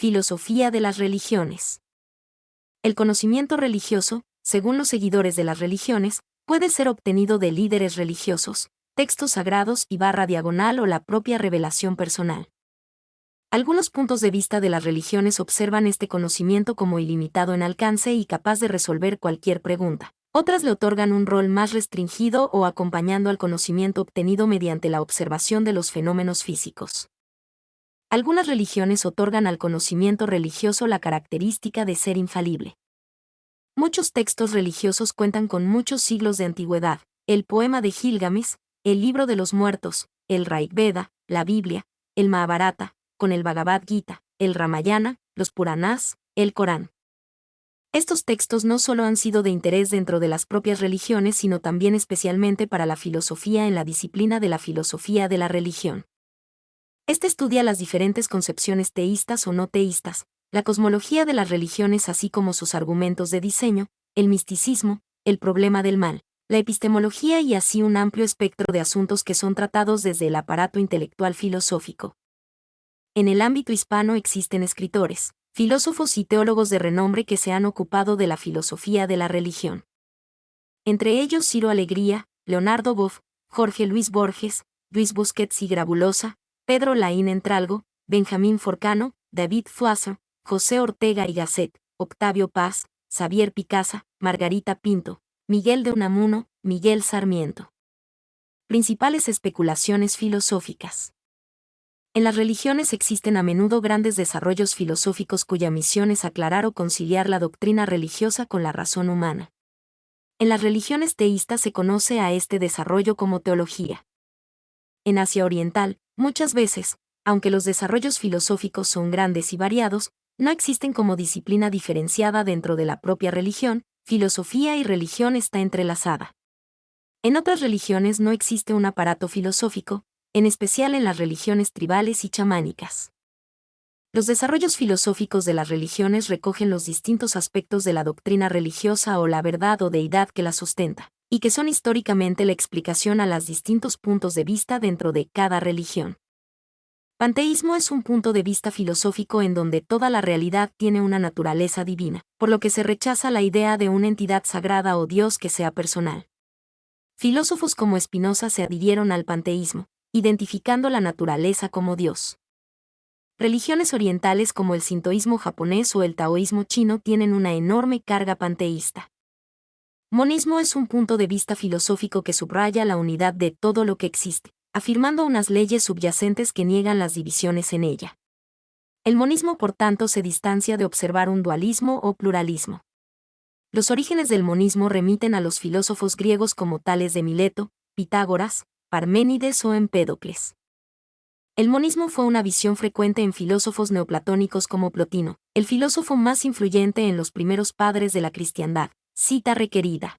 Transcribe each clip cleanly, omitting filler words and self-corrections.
Filosofía de las religiones. El conocimiento religioso, según los seguidores de las religiones, puede ser obtenido de líderes religiosos, textos sagrados y /diagonal o la propia revelación personal. Algunos puntos de vista de las religiones observan este conocimiento como ilimitado en alcance y capaz de resolver cualquier pregunta. Otras le otorgan un rol más restringido o acompañando al conocimiento obtenido mediante la observación de los fenómenos físicos. Algunas religiones otorgan al conocimiento religioso la característica de ser infalible. Muchos textos religiosos cuentan con muchos siglos de antigüedad: el poema de Gilgamesh, el libro de los muertos, el Rig Veda, la Biblia, el Mahabharata, con el Bhagavad Gita, el Ramayana, los Puranas, el Corán. Estos textos no solo han sido de interés dentro de las propias religiones, sino también especialmente para la filosofía en la disciplina de la filosofía de la religión. Este estudia las diferentes concepciones teístas o no teístas, la cosmología de las religiones así como sus argumentos de diseño, el misticismo, el problema del mal, la epistemología y así un amplio espectro de asuntos que son tratados desde el aparato intelectual filosófico. En el ámbito hispano existen escritores, filósofos y teólogos de renombre que se han ocupado de la filosofía de la religión. Entre ellos Ciro Alegría, Leonardo Boff, Jorge Luis Borges, Luis Busquets y Grabulosa, Pedro Laín Entralgo, Benjamín Forcano, David Foisser, José Ortega y Gasset, Octavio Paz, Xavier Picasa, Margarita Pinto, Miguel de Unamuno, Miguel Sarmiento. Principales especulaciones filosóficas. En las religiones existen a menudo grandes desarrollos filosóficos cuya misión es aclarar o conciliar la doctrina religiosa con la razón humana. En las religiones teístas se conoce a este desarrollo como teología. En Asia Oriental, muchas veces, aunque los desarrollos filosóficos son grandes y variados, no existen como disciplina diferenciada dentro de la propia religión, filosofía y religión está entrelazada. En otras religiones no existe un aparato filosófico, en especial en las religiones tribales y chamánicas. Los desarrollos filosóficos de las religiones recogen los distintos aspectos de la doctrina religiosa o la verdad o deidad que la sustenta, y que son históricamente la explicación a los distintos puntos de vista dentro de cada religión. Panteísmo es un punto de vista filosófico en donde toda la realidad tiene una naturaleza divina, por lo que se rechaza la idea de una entidad sagrada o Dios que sea personal. Filósofos como Spinoza se adhirieron al panteísmo, identificando la naturaleza como Dios. Religiones orientales como el sintoísmo japonés o el taoísmo chino tienen una enorme carga panteísta. Monismo es un punto de vista filosófico que subraya la unidad de todo lo que existe, afirmando unas leyes subyacentes que niegan las divisiones en ella. El monismo, por tanto, se distancia de observar un dualismo o pluralismo. Los orígenes del monismo remiten a los filósofos griegos como Tales de Mileto, Pitágoras, Parménides o Empédocles. El monismo fue una visión frecuente en filósofos neoplatónicos como Plotino, el filósofo más influyente en los primeros padres de la cristiandad. Cita requerida.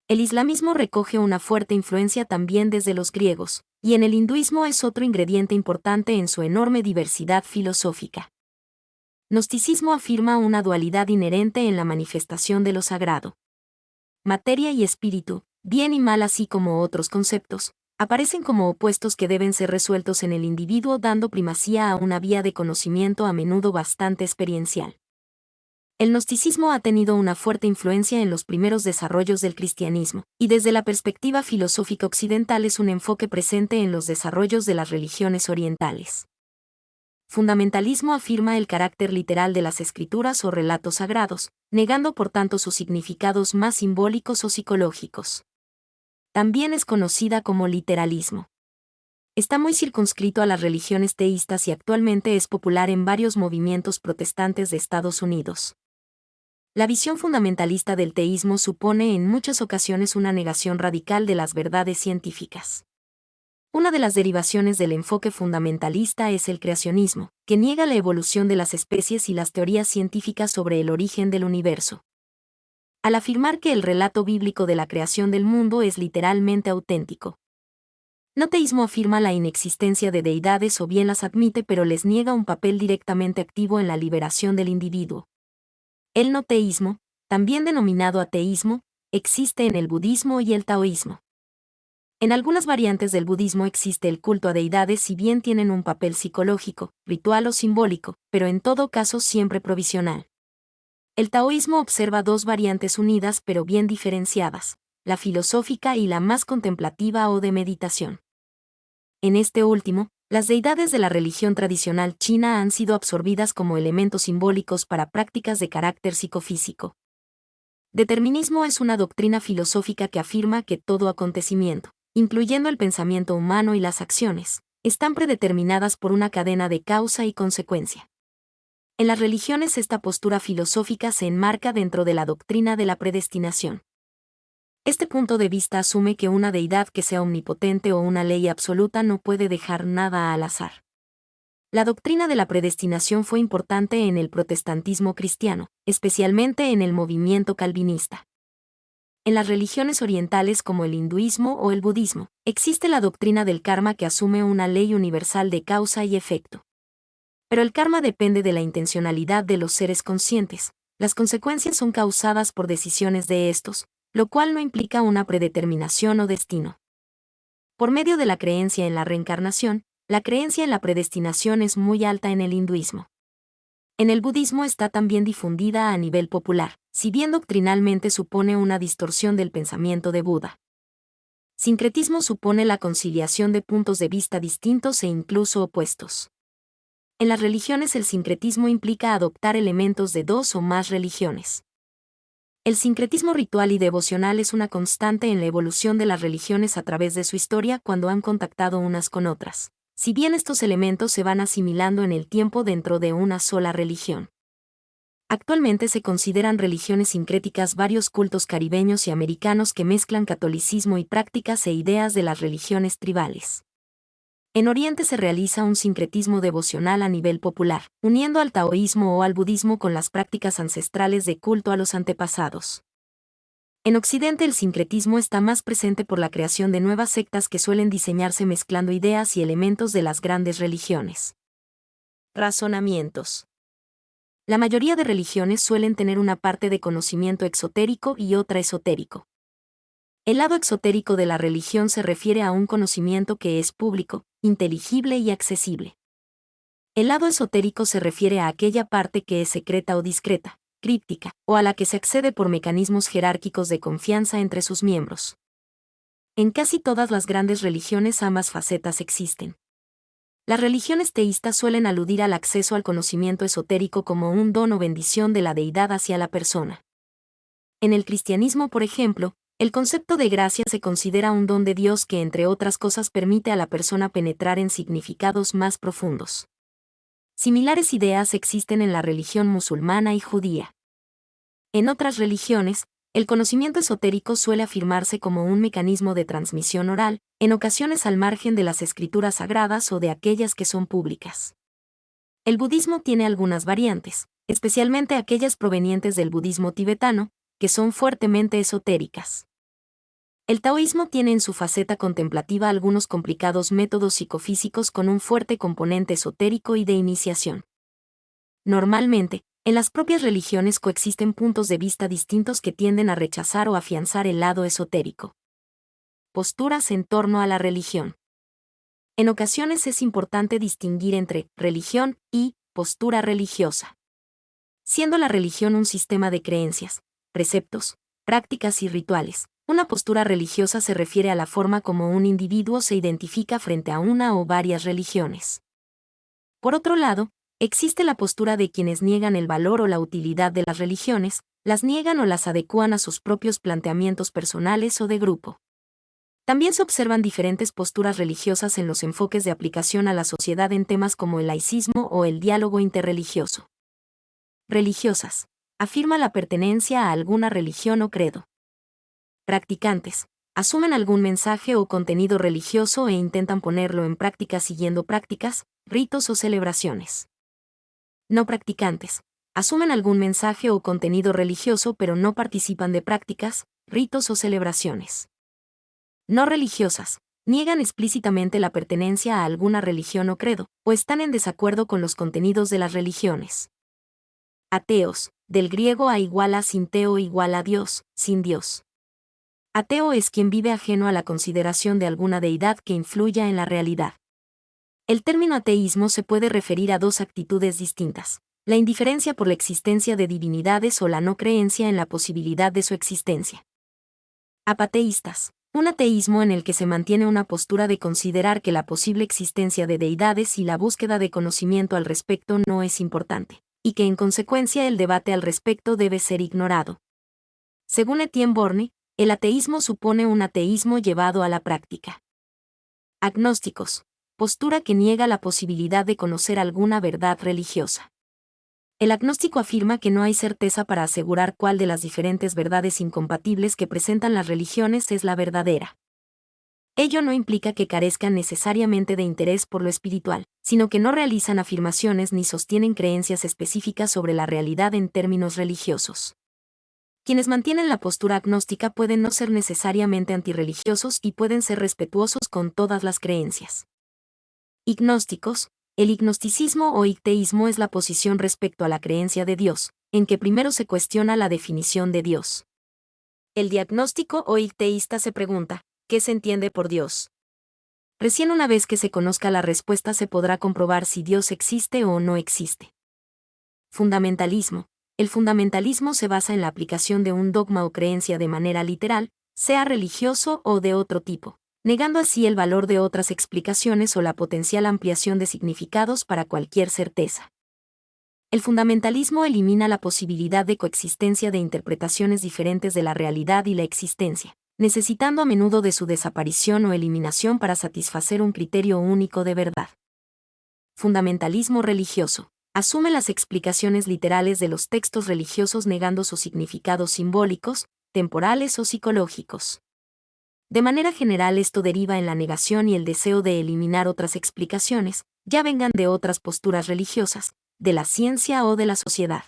El islamismo recoge una fuerte influencia también desde los griegos, y en el hinduismo es otro ingrediente importante en su enorme diversidad filosófica. Gnosticismo afirma una dualidad inherente en la manifestación de lo sagrado. Materia y espíritu, bien y mal así como otros conceptos, aparecen como opuestos que deben ser resueltos en el individuo dando primacía a una vía de conocimiento a menudo bastante experiencial. El gnosticismo ha tenido una fuerte influencia en los primeros desarrollos del cristianismo, y desde la perspectiva filosófica occidental es un enfoque presente en los desarrollos de las religiones orientales. Fundamentalismo afirma el carácter literal de las escrituras o relatos sagrados, negando por tanto sus significados más simbólicos o psicológicos. También es conocida como literalismo. Está muy circunscrito a las religiones teístas y actualmente es popular en varios movimientos protestantes de Estados Unidos. La visión fundamentalista del teísmo supone en muchas ocasiones una negación radical de las verdades científicas. Una de las derivaciones del enfoque fundamentalista es el creacionismo, que niega la evolución de las especies y las teorías científicas sobre el origen del universo. Al afirmar que el relato bíblico de la creación del mundo es literalmente auténtico. No teísmo afirma la inexistencia de deidades o bien las admite pero les niega un papel directamente activo en la liberación del individuo. El no teísmo, también denominado ateísmo, existe en el budismo y el taoísmo. En algunas variantes del budismo existe el culto a deidades si bien tienen un papel psicológico, ritual o simbólico, pero en todo caso siempre provisional. El taoísmo observa dos variantes unidas pero bien diferenciadas, la filosófica y la más contemplativa o de meditación. En este último, las deidades de la religión tradicional china han sido absorbidas como elementos simbólicos para prácticas de carácter psicofísico. Determinismo es una doctrina filosófica que afirma que todo acontecimiento, incluyendo el pensamiento humano y las acciones, están predeterminadas por una cadena de causa y consecuencia. En las religiones esta postura filosófica se enmarca dentro de la doctrina de la predestinación. Este punto de vista asume que una deidad que sea omnipotente o una ley absoluta no puede dejar nada al azar. La doctrina de la predestinación fue importante en el protestantismo cristiano, especialmente en el movimiento calvinista. En las religiones orientales como el hinduismo o el budismo, existe la doctrina del karma que asume una ley universal de causa y efecto. Pero el karma depende de la intencionalidad de los seres conscientes. Las consecuencias son causadas por decisiones de estos, lo cual no implica una predeterminación o destino. Por medio de la creencia en la reencarnación, la creencia en la predestinación es muy alta en el hinduismo. En el budismo está también difundida a nivel popular, si bien doctrinalmente supone una distorsión del pensamiento de Buda. Sincretismo supone la conciliación de puntos de vista distintos e incluso opuestos. En las religiones el sincretismo implica adoptar elementos de dos o más religiones. El sincretismo ritual y devocional es una constante en la evolución de las religiones a través de su historia cuando han contactado unas con otras, si bien estos elementos se van asimilando en el tiempo dentro de una sola religión. Actualmente se consideran religiones sincréticas varios cultos caribeños y americanos que mezclan catolicismo y prácticas e ideas de las religiones tribales. En Oriente se realiza un sincretismo devocional a nivel popular, uniendo al taoísmo o al budismo con las prácticas ancestrales de culto a los antepasados. En Occidente el sincretismo está más presente por la creación de nuevas sectas que suelen diseñarse mezclando ideas y elementos de las grandes religiones. Razonamientos. La mayoría de religiones suelen tener una parte de conocimiento exotérico y otra esotérico. El lado exotérico de la religión se refiere a un conocimiento que es público, inteligible y accesible. El lado esotérico se refiere a aquella parte que es secreta o discreta, críptica, o a la que se accede por mecanismos jerárquicos de confianza entre sus miembros. En casi todas las grandes religiones ambas facetas existen. Las religiones teístas suelen aludir al acceso al conocimiento esotérico como un don o bendición de la deidad hacia la persona. En el cristianismo, por ejemplo, el concepto de gracia se considera un don de Dios que, entre otras cosas, permite a la persona penetrar en significados más profundos. Similares ideas existen en la religión musulmana y judía. En otras religiones, el conocimiento esotérico suele afirmarse como un mecanismo de transmisión oral, en ocasiones al margen de las escrituras sagradas o de aquellas que son públicas. El budismo tiene algunas variantes, especialmente aquellas provenientes del budismo tibetano, que son fuertemente esotéricas. El taoísmo tiene en su faceta contemplativa algunos complicados métodos psicofísicos con un fuerte componente esotérico y de iniciación. Normalmente, en las propias religiones coexisten puntos de vista distintos que tienden a rechazar o afianzar el lado esotérico. Posturas en torno a la religión. En ocasiones es importante distinguir entre religión y postura religiosa. Siendo la religión un sistema de creencias, preceptos, prácticas y rituales, una postura religiosa se refiere a la forma como un individuo se identifica frente a una o varias religiones. Por otro lado, existe la postura de quienes niegan el valor o la utilidad de las religiones, las niegan o las adecúan a sus propios planteamientos personales o de grupo. También se observan diferentes posturas religiosas en los enfoques de aplicación a la sociedad en temas como el laicismo o el diálogo interreligioso. Religiosas. Afirma la pertenencia a alguna religión o credo. Practicantes. Asumen algún mensaje o contenido religioso e intentan ponerlo en práctica siguiendo prácticas, ritos o celebraciones. No practicantes. Asumen algún mensaje o contenido religioso pero no participan de prácticas, ritos o celebraciones. No religiosas. Niegan explícitamente la pertenencia a alguna religión o credo, o están en desacuerdo con los contenidos de las religiones. Ateos. Del griego a igual a sin teo igual a Dios, sin Dios. Ateo es quien vive ajeno a la consideración de alguna deidad que influya en la realidad. El término ateísmo se puede referir a dos actitudes distintas: la indiferencia por la existencia de divinidades o la no creencia en la posibilidad de su existencia. Apateístas. Un ateísmo en el que se mantiene una postura de considerar que la posible existencia de deidades y la búsqueda de conocimiento al respecto no es importante, y que en consecuencia el debate al respecto debe ser ignorado. Según Etienne Borne, el ateísmo supone un ateísmo llevado a la práctica. Agnósticos. Postura que niega la posibilidad de conocer alguna verdad religiosa. El agnóstico afirma que no hay certeza para asegurar cuál de las diferentes verdades incompatibles que presentan las religiones es la verdadera. Ello no implica que carezcan necesariamente de interés por lo espiritual, sino que no realizan afirmaciones ni sostienen creencias específicas sobre la realidad en términos religiosos. Quienes mantienen la postura agnóstica pueden no ser necesariamente antirreligiosos y pueden ser respetuosos con todas las creencias. Ignósticos. El ignosticismo o icteísmo es la posición respecto a la creencia de Dios, en que primero se cuestiona la definición de Dios. El diagnóstico o icteísta se pregunta: ¿qué se entiende por Dios? Recién una vez que se conozca la respuesta se podrá comprobar si Dios existe o no existe. Fundamentalismo. El fundamentalismo se basa en la aplicación de un dogma o creencia de manera literal, sea religioso o de otro tipo, negando así el valor de otras explicaciones o la potencial ampliación de significados para cualquier certeza. El fundamentalismo elimina la posibilidad de coexistencia de interpretaciones diferentes de la realidad y la existencia, necesitando a menudo de su desaparición o eliminación para satisfacer un criterio único de verdad. Fundamentalismo religioso. Asume las explicaciones literales de los textos religiosos negando sus significados simbólicos, temporales o psicológicos. De manera general esto deriva en la negación y el deseo de eliminar otras explicaciones, ya vengan de otras posturas religiosas, de la ciencia o de la sociedad.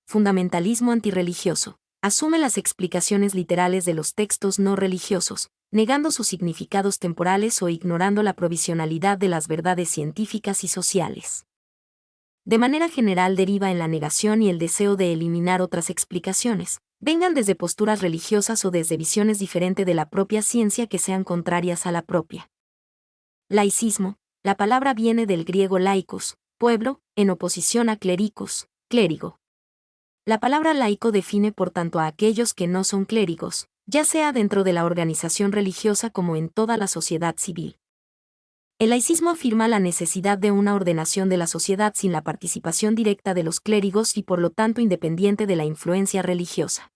Fundamentalismo antirreligioso. Asume las explicaciones literales de los textos no religiosos, negando sus significados temporales o ignorando la provisionalidad de las verdades científicas y sociales. De manera general deriva en la negación y el deseo de eliminar otras explicaciones, vengan desde posturas religiosas o desde visiones diferentes de la propia ciencia que sean contrarias a la propia. Laicismo. La palabra viene del griego laikos, pueblo, en oposición a clericos, clérigo. La palabra laico define por tanto a aquellos que no son clérigos, ya sea dentro de la organización religiosa como en toda la sociedad civil. El laicismo afirma la necesidad de una ordenación de la sociedad sin la participación directa de los clérigos y por lo tanto independiente de la influencia religiosa.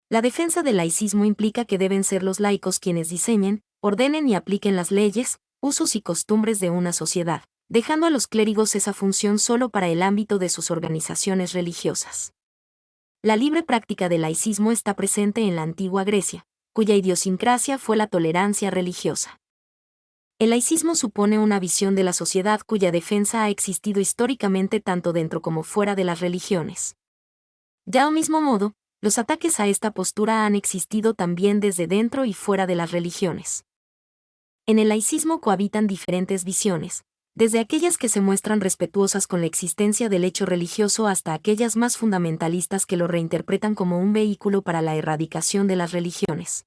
La defensa del laicismo implica que deben ser los laicos quienes diseñen, ordenen y apliquen las leyes, usos y costumbres de una sociedad, dejando a los clérigos esa función solo para el ámbito de sus organizaciones religiosas. La libre práctica del laicismo está presente en la antigua Grecia, cuya idiosincrasia fue la tolerancia religiosa. El laicismo supone una visión de la sociedad cuya defensa ha existido históricamente tanto dentro como fuera de las religiones. De al mismo modo, los ataques a esta postura han existido también desde dentro y fuera de las religiones. En el laicismo cohabitan diferentes visiones, desde aquellas que se muestran respetuosas con la existencia del hecho religioso hasta aquellas más fundamentalistas que lo reinterpretan como un vehículo para la erradicación de las religiones.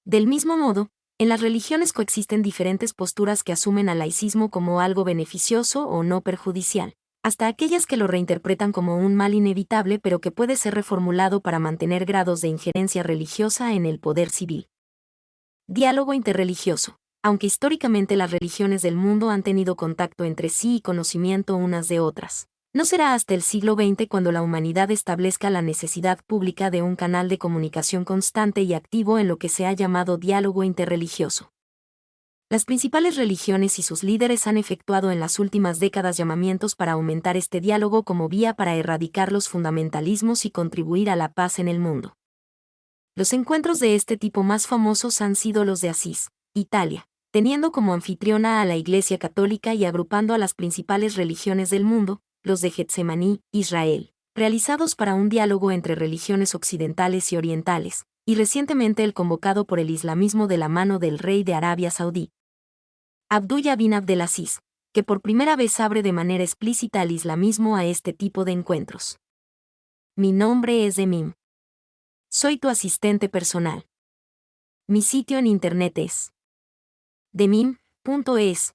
Del mismo modo, en las religiones coexisten diferentes posturas que asumen al laicismo como algo beneficioso o no perjudicial, hasta aquellas que lo reinterpretan como un mal inevitable pero que puede ser reformulado para mantener grados de injerencia religiosa en el poder civil. Diálogo interreligioso. Aunque históricamente las religiones del mundo han tenido contacto entre sí y conocimiento unas de otras, no será hasta el siglo XX cuando la humanidad establezca la necesidad pública de un canal de comunicación constante y activo en lo que se ha llamado diálogo interreligioso. Las principales religiones y sus líderes han efectuado en las últimas décadas llamamientos para aumentar este diálogo como vía para erradicar los fundamentalismos y contribuir a la paz en el mundo. Los encuentros de este tipo más famosos han sido los de Asís, Italia, teniendo como anfitriona a la Iglesia Católica y agrupando a las principales religiones del mundo, los de Getsemaní, Israel, realizados para un diálogo entre religiones occidentales y orientales, y recientemente el convocado por el islamismo de la mano del rey de Arabia Saudí, Abdullah bin Abdelaziz, que por primera vez abre de manera explícita al islamismo a este tipo de encuentros. Mi nombre es Emim. Soy tu asistente personal. Mi sitio en internet es demim.es.tl.